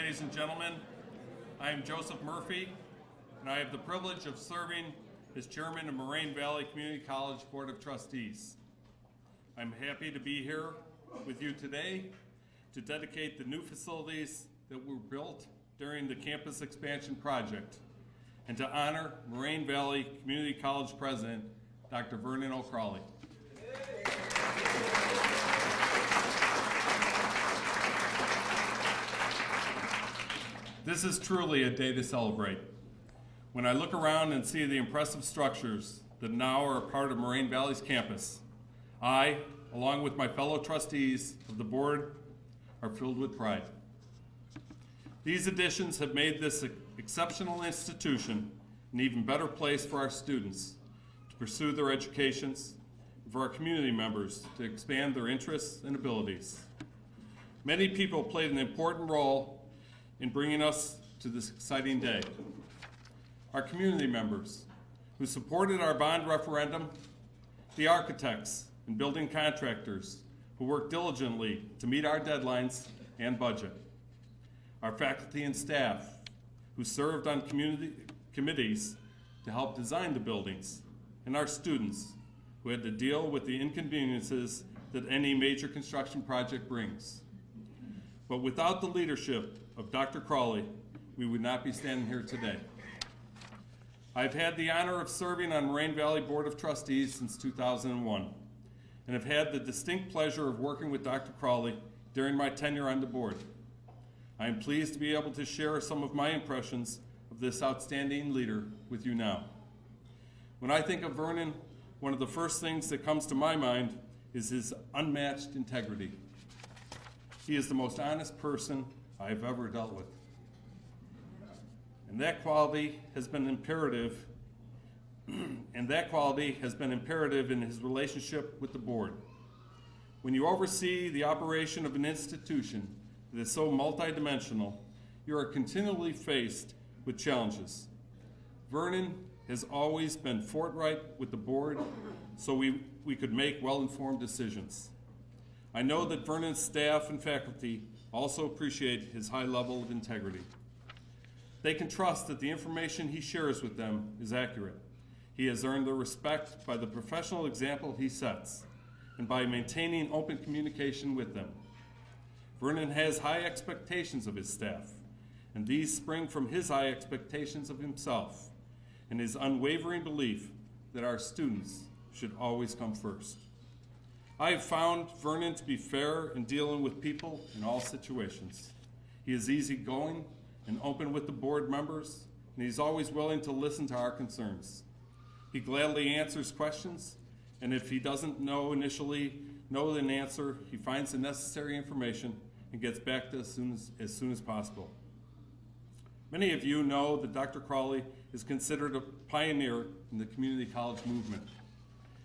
ladies and gentlemen. I am Joseph Murphy, and I have the privilege of serving as chairman of Moraine Valley Community College Board of Trustees. I'm happy to be here with you today to dedicate the new facilities that were built during the campus expansion project and to honor Moraine Valley Community College President, Dr. Vernon O'Crawley. This is truly a day to celebrate. When I look around and see the impressive structures that now are a part of Moraine Valley's campus, I, along with my fellow trustees of the board, are filled with pride. These additions have made this exceptional institution an even better place for our students to pursue their educations, and for our community members to expand their interests and abilities. Many people played an important role in bringing us to this exciting day. Our community members who supported our bond referendum, the architects and building contractors who worked diligently to meet our deadlines and budget, our faculty and staff who served on community committees to help design the buildings, and our students who had to deal with the inconveniences that any major construction project brings. But without the leadership of Dr. Crawley, we would not be standing here today. I've had the honor of serving on Moraine Valley Board of Trustees since 2001, and have had the distinct pleasure of working with Dr. Crawley during my tenure on the board. I am pleased to be able to share some of my impressions of this outstanding leader with you now. When I think of Vernon, one of the first things that comes to my mind is his unmatched integrity. He is the most honest person I've ever dealt with. And that quality has been imperative in his relationship with the board. When you oversee the operation of an institution that is so multidimensional, you are continually faced with challenges. Vernon has always been forthright with the board so we could make well-informed decisions. I know that Vernon's staff and faculty also appreciate his high level of integrity. They can trust that the information he shares with them is accurate. He has earned their respect by the professional example he sets and by maintaining open communication with them. Vernon has high expectations of his staff, and these spring from his high expectations of himself and his unwavering belief that our students should always come first. I have found Vernon to be fair in dealing with people in all situations. He is easygoing and open with the board members, and he's always willing to listen to our concerns. He gladly answers questions, and if he doesn't initially know an answer, he finds the necessary information and gets back to us as soon as possible. Many of you know that Dr. Crawley is considered a pioneer in the community college movement.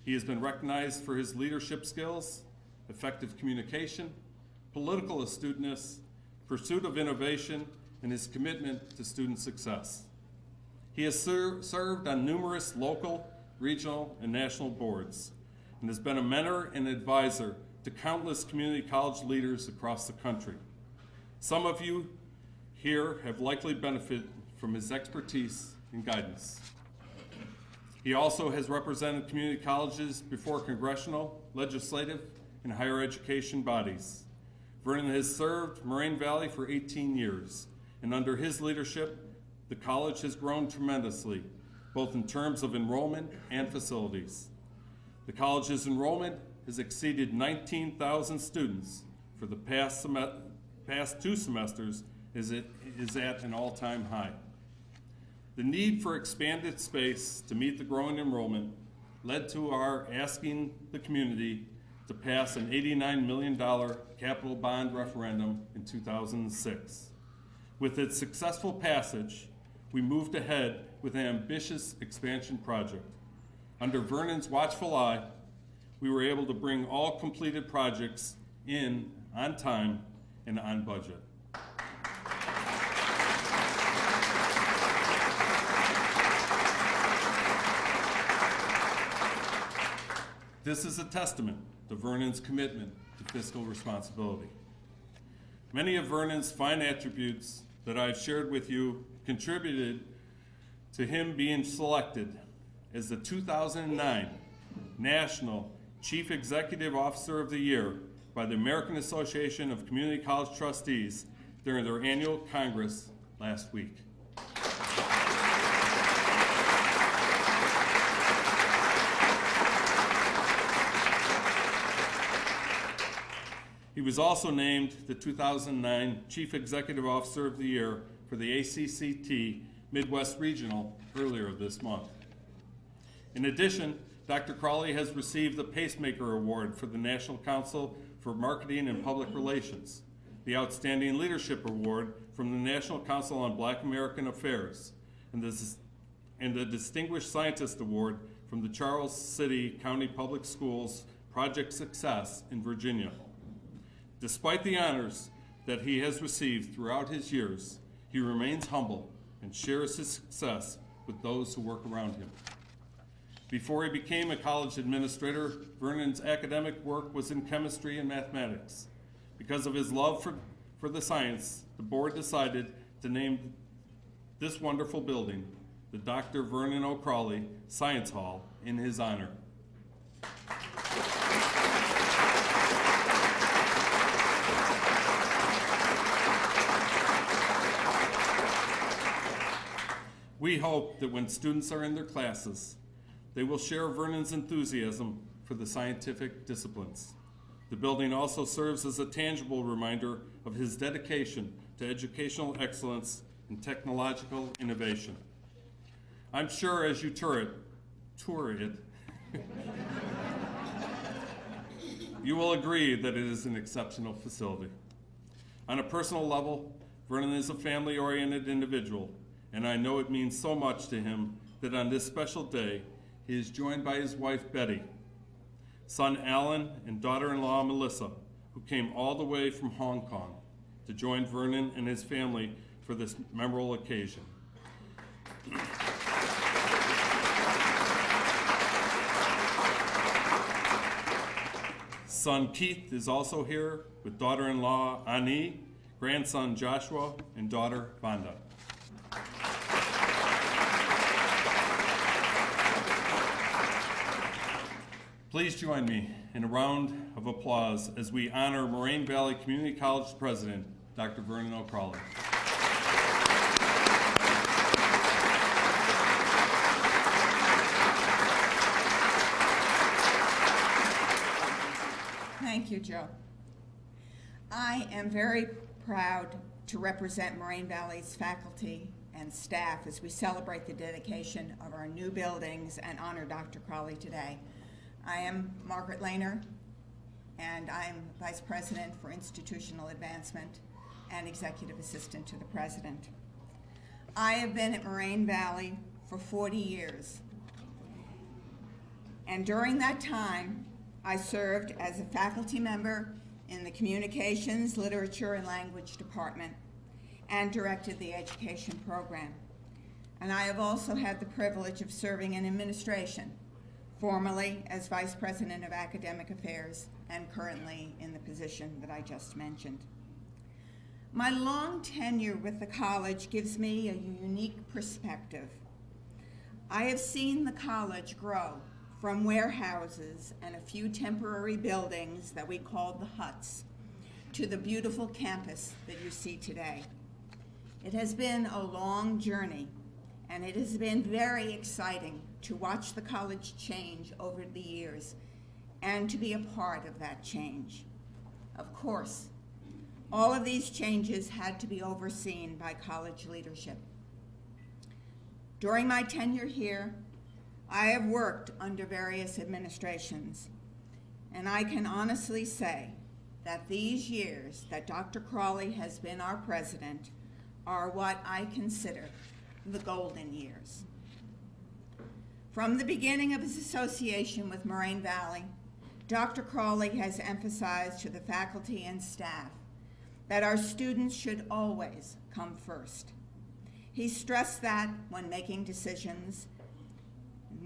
He has been recognized for his leadership skills, effective communication, political astuteness, pursuit of innovation, and his commitment to student success. He has served on numerous local, regional, and national boards, and has been a mentor and advisor to countless community college leaders across the country. Some of you here have likely benefited from his expertise and guidance. He also has represented community colleges before congressional, legislative, and higher education bodies. Vernon has served Moraine Valley for 18 years, and under his leadership, the college has grown tremendously, both in terms of enrollment and facilities. The college's enrollment has exceeded 19,000 students for the past 2 semesters is at an all-time high. The need for expanded space to meet the growing enrollment led to our asking the community to pass an $89 million capital bond referendum in 2006. With its successful passage, we moved ahead with an ambitious expansion project. Under Vernon's watchful eye, we were able to bring all completed projects in on time and on budget. This is a testament to Vernon's commitment to fiscal responsibility. Many of Vernon's fine attributes that I've shared with you contributed to him being selected as the 2009 National Chief Executive Officer of the Year by the American Association of Community College Trustees during their annual Congress last week. He was also named the 2009 Chief Executive Officer of the Year for the ACCT Midwest Regional earlier this month. In addition, Dr. Crawley has received the Pacemaker Award for the National Council for Marketing and Public Relations, the Outstanding Leadership Award from the National Council on Black American Affairs, and the Distinguished Scientist Award from the Charles City County Public Schools Project Success in Virginia. Despite the honors that he has received throughout his years, he remains humble and shares his success with those who work around him. Before he became a college administrator, Vernon's academic work was in chemistry and mathematics. Because of his love for the science, the board decided to name this wonderful building the Dr. Vernon O. Crawley Science Hall in his honor. We hope that when students are in their classes, they will share Vernon's enthusiasm for the scientific disciplines. The building also serves as a tangible reminder of his dedication to educational excellence and technological innovation. I'm sure as you tour it, you will agree that it is an exceptional facility. On a personal level, Vernon is a family-oriented individual, and I know it means so much to him that on this special day, he is joined by his wife, Betty, son Alan, and daughter-in-law, Melissa, who came all the way from Hong Kong to join Vernon and his family for this memorable occasion. Son Keith is also here with daughter-in-law Ani, grandson Joshua, and daughter Vonda. Please join me in a round of applause as we honor Moraine Valley Community College President, Dr. Vernon O. Crawley. Thank you, Joe. I am very proud to represent Moraine Valley's faculty and staff as we celebrate the dedication of our new buildings and honor Dr. Crawley today. I am Margaret Lehner, and I'm Vice President for Institutional Advancement and Executive Assistant to the President. I have been at Moraine Valley for 40 years, and during that time, I served as a faculty member in the Communications, Literature, and Language Department and directed the education program. And I have also had the privilege of serving in administration, formerly as Vice President of Academic Affairs and currently in the position that I just mentioned. My long tenure with the college gives me a unique perspective. I have seen the college grow from warehouses and a few temporary buildings that we called the huts to the beautiful campus that you see today. It has been a long journey, and it has been very exciting to watch the college change over the years and to be a part of that change. Of course, all of these changes had to be overseen by college leadership. During my tenure here, I have worked under various administrations, and I can honestly say that these years that Dr. Crawley has been our president are what I consider the golden years. From the beginning of his association with Moraine Valley, Dr. Crawley has emphasized to the faculty and staff that our students should always come first. He stressed that when making decisions,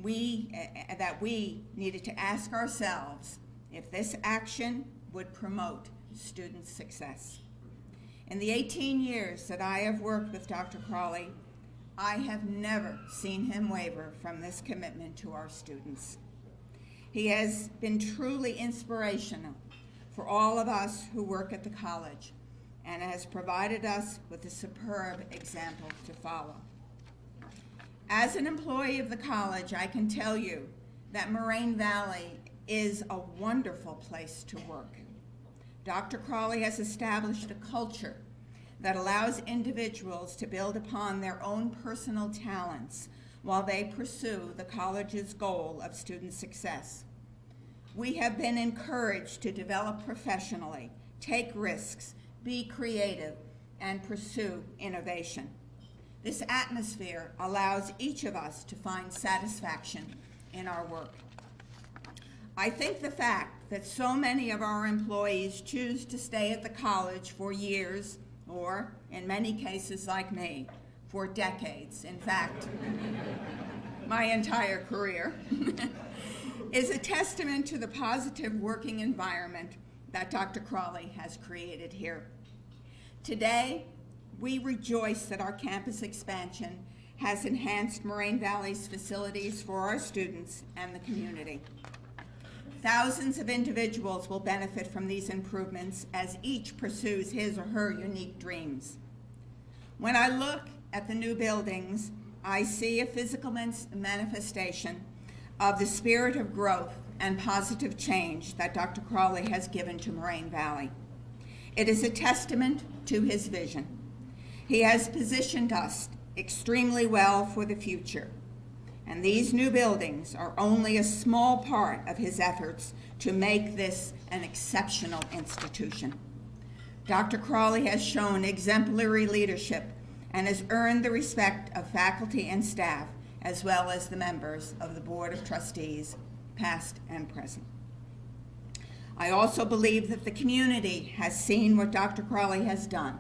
that we needed to ask ourselves if this action would promote student success. In the 18 years that I have worked with Dr. Crawley, I have never seen him waver from this commitment to our students. He has been truly inspirational for all of us who work at the college and has provided us with a superb example to follow. As an employee of the college, I can tell you that Moraine Valley is a wonderful place to work. Dr. Crawley has established a culture that allows individuals to build upon their own personal talents while they pursue the college's goal of student success. We have been encouraged to develop professionally, take risks, be creative, and pursue innovation. This atmosphere allows each of us to find satisfaction in our work. I think the fact that so many of our employees choose to stay at the college for years, or in many cases like me, for decades, in fact, my entire career, is a testament to the positive working environment that Dr. Crawley has created here. Today, we rejoice that our campus expansion has enhanced Moraine Valley's facilities for our students and the community. Thousands of individuals will benefit from these improvements as each pursues his or her unique dreams. When I look at the new buildings, I see a physical manifestation of the spirit of growth and positive change that Dr. Crawley has given to Moraine Valley. It is a testament to his vision. He has positioned us extremely well for the future, and these new buildings are only a small part of his efforts to make this an exceptional institution. Dr. Crawley has shown exemplary leadership and has earned the respect of faculty and staff, as well as the members of the Board of Trustees, past and present. I also believe that the community has seen what Dr. Crawley has done,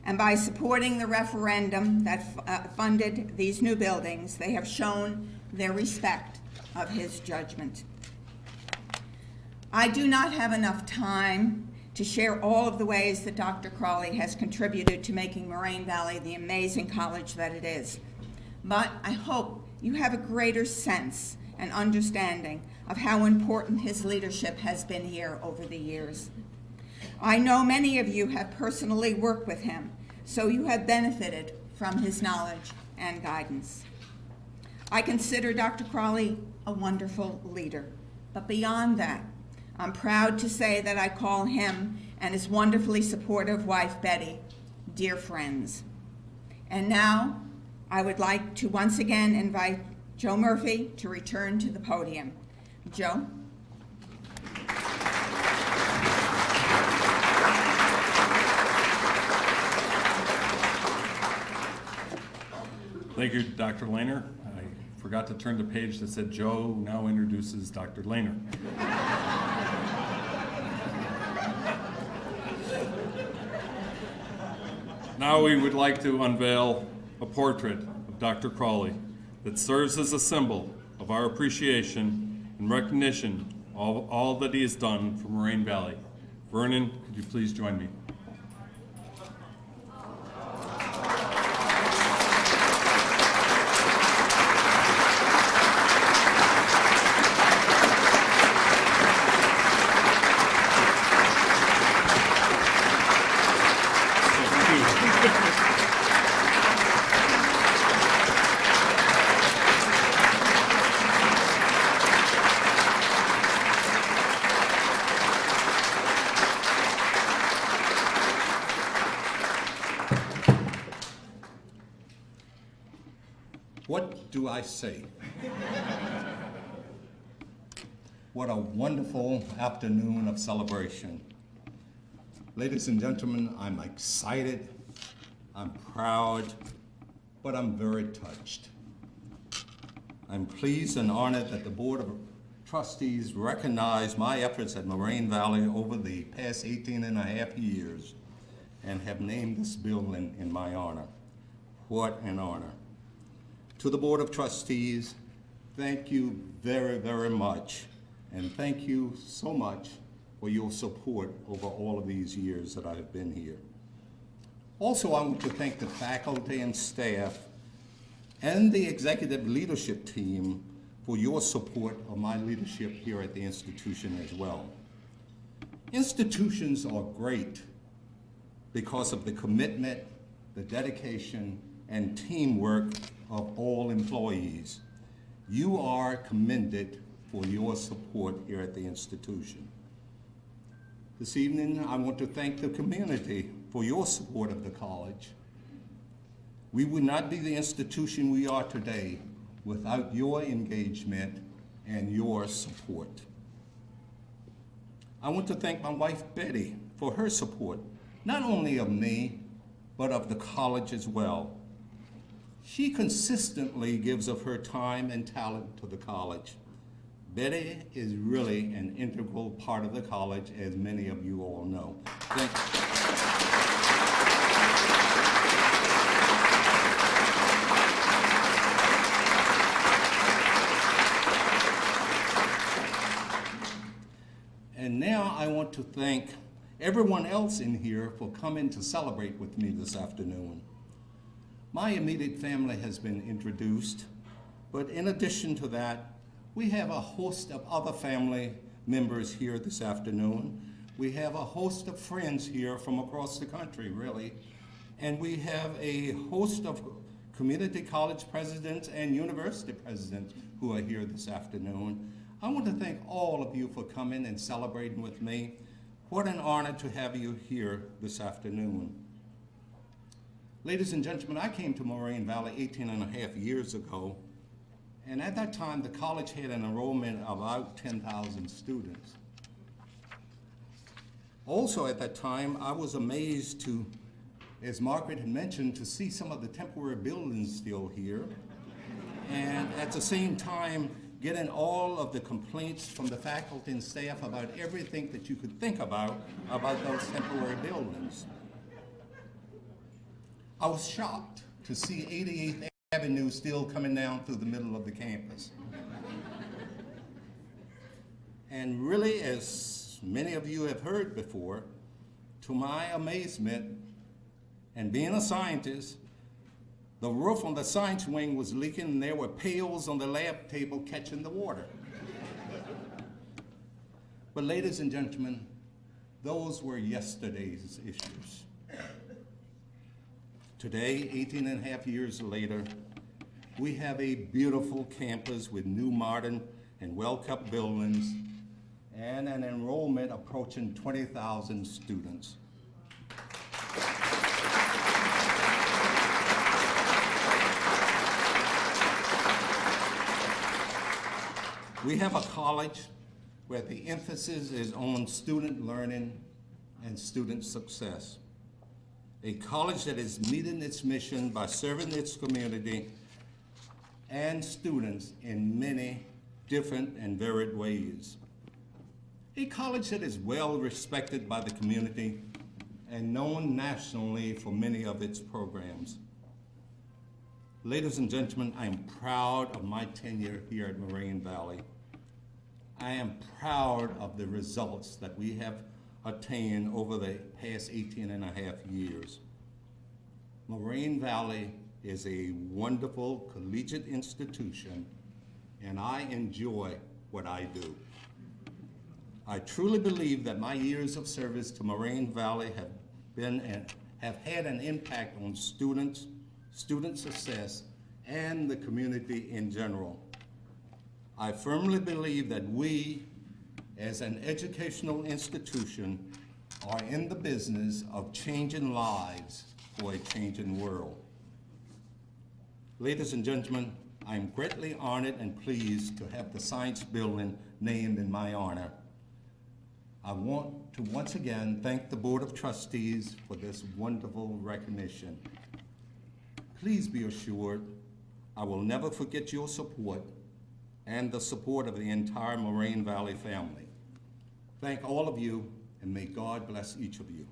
and by supporting the referendum that funded these new buildings, they have shown their respect of his judgment. I do not have enough time to share all of the ways that Dr. Crawley has contributed to making Moraine Valley the amazing college that it is, but I hope you have a greater sense and understanding of how important his leadership has been here over the years. I know many of you have personally worked with him, so you have benefited from his knowledge and guidance. I consider Dr. Crawley a wonderful leader, but beyond that, I'm proud to say that I call him and his wonderfully supportive wife, Betty, dear friends. And now, I would like to once again invite Joe Murphy to return to the podium. Joe? Thank you, Dr. Lehner. I forgot to turn the page that said Joe now introduces Dr. Lehner. Now we would like to unveil a portrait of Dr. Crawley that serves as a symbol of our appreciation and recognition of all that he has done for Moraine Valley. Vernon, could you please join me? What do I say? What a wonderful afternoon of celebration. Ladies and gentlemen, I'm excited, I'm proud, but I'm very touched. I'm pleased and honored that the Board of Trustees recognize my efforts at Moraine Valley over the past 18 and a half years and have named this building in my honor. What an honor. To the Board of Trustees, thank you very, very much, and thank you so much for your support over all of these years that I have been here. Also, I want to thank the faculty and staff and the executive leadership team for your support of my leadership here at the institution as well. Institutions are great because of the commitment, the dedication, and teamwork of all employees. You are commended for your support here at the institution. This evening, I want to thank the community for your support of the college. We would not be the institution we are today without your engagement and your support. I want to thank my wife, Betty, for her support, not only of me, but of the college as well. She consistently gives of her time and talent to the college. Betty is really an integral part of the college, as many of you all know. Thank you. And now I want to thank everyone else in here for coming to celebrate with me this afternoon. My immediate family has been introduced, but in addition to that, we have a host of other family members here this afternoon. We have a host of friends here from across the country, really. And we have a host of community college presidents and university presidents who are here this afternoon. I want to thank all of you for coming and celebrating with me. What an honor to have you here this afternoon. Ladies and gentlemen, I came to Moraine Valley 18 and a half years ago, and at that time the college had an enrollment of about 10,000 students. Also at that time, I was amazed to, as Margaret had mentioned, to see some of the temporary buildings still here, and at the same time getting all of the complaints from the faculty and staff about everything that you could think about those temporary buildings. I was shocked to see 88th Avenue still coming down through the middle of the campus. And really, as many of you have heard before, to my amazement, and being a scientist, the roof on the science wing was leaking and there were pails on the lab table catching the water. But ladies and gentlemen, those were yesterday's issues. Today, 18 and a half years later, we have a beautiful campus with new modern and well-kept buildings and an enrollment approaching 20,000 students. We have a college where the emphasis is on student learning and student success. A college that is meeting its mission by serving its community and students in many different and varied ways. A college that is well respected by the community and known nationally for many of its programs. Ladies and gentlemen, I am proud of my tenure here at Moraine Valley. I am proud of the results that we have attained over the past 18 and a half years. Moraine Valley is a wonderful collegiate institution, and I enjoy what I do. I truly believe that my years of service to Moraine Valley have had an impact on student success, and the community in general. I firmly believe that we, as an educational institution, are in the business of changing lives for a changing world. Ladies and gentlemen, I am greatly honored and pleased to have the Science Building named in my honor. I want to once again thank the Board of Trustees for this wonderful recognition. Please be assured, I will never forget your support and the support of the entire Moraine Valley family. Thank all of you, and may God bless each of you.